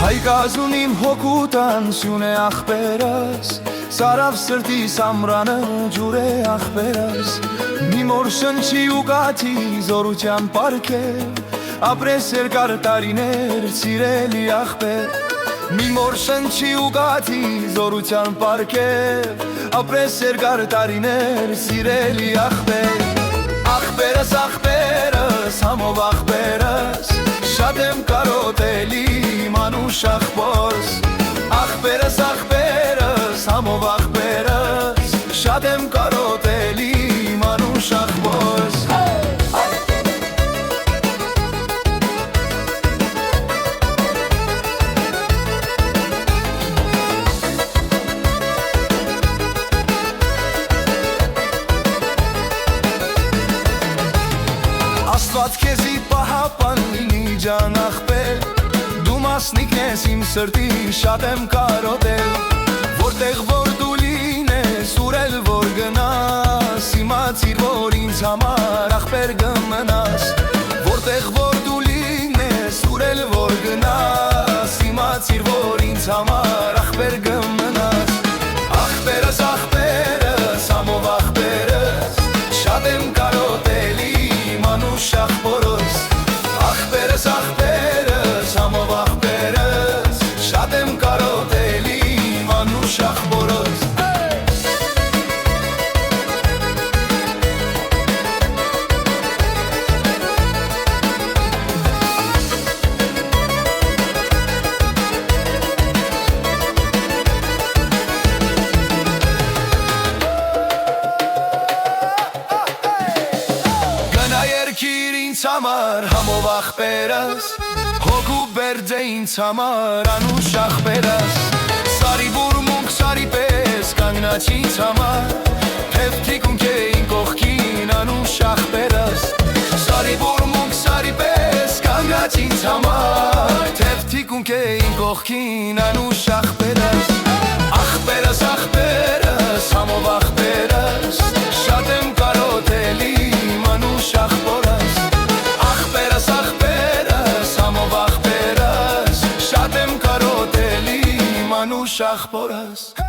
Հայկազուն իմ հոգուտան սյուն է ախպերս, Սարավ սրտիս ամրանը ջուր է ախպերս, Մի մոր շնչի ու կաթի զորության պարքև, Ապրես երկար տարիներ սիրելի ախպեր, Մի մոր շնչի ու կաթի զորության պարքև, Ապրես երկար տարիներ սիրելի ախպեր, Ախպերս, ախպերս, համով ախպերս, Շատ եմ կարոտել իմ անուշ ախպորս, Ախպերս, ախպերս, համով ախպերս, Շատ եմ կարոտել իմ անուշ ախպորս։ Աստված քեզի պահապան լինի ջան ախպեր, Դու մասնիկն ես իմ սրտի շատ եմ կարոտել, Որտեղ որ դու լինես ուրել որ գնաս, Իմացիր որ ինձ համար ախպեր կմնաս, Որտեղ որ դու լինես ուրել որ գնաս, Իմացիր որ ինձ համար ախպեր կմնաս, Ախպերս, ախպերս, համով ախպերս, Շատ եմ կարոտել անուշ ախպորս, Ախպերս, ախպերս, համով ախպերս, Շատ եմ կարոտել իմ անուշ ախպորս։ Երկիր ինձ համար համով ախպերս, Հոգու բերձ է ինձ համար անուշ ախպերս, Սարի բուրմունք սարի պես կանգնաց ինձ համար, Թև թիկունք էին կողքին անուշ ախպերս, Սարի բուրմունք սարի պես կանգնաց ինձ համար, Թև թիկունք էին կողքին անուշ ախպերս, Ախպերս, ախպերս, համով ախպերս, Շատ եմ կարոտել իմ անուշ ախպորս, Ախպերս, ախպերս, համով ախպերս, Շատ եմ կարոտել իմ անուշ ախպորս։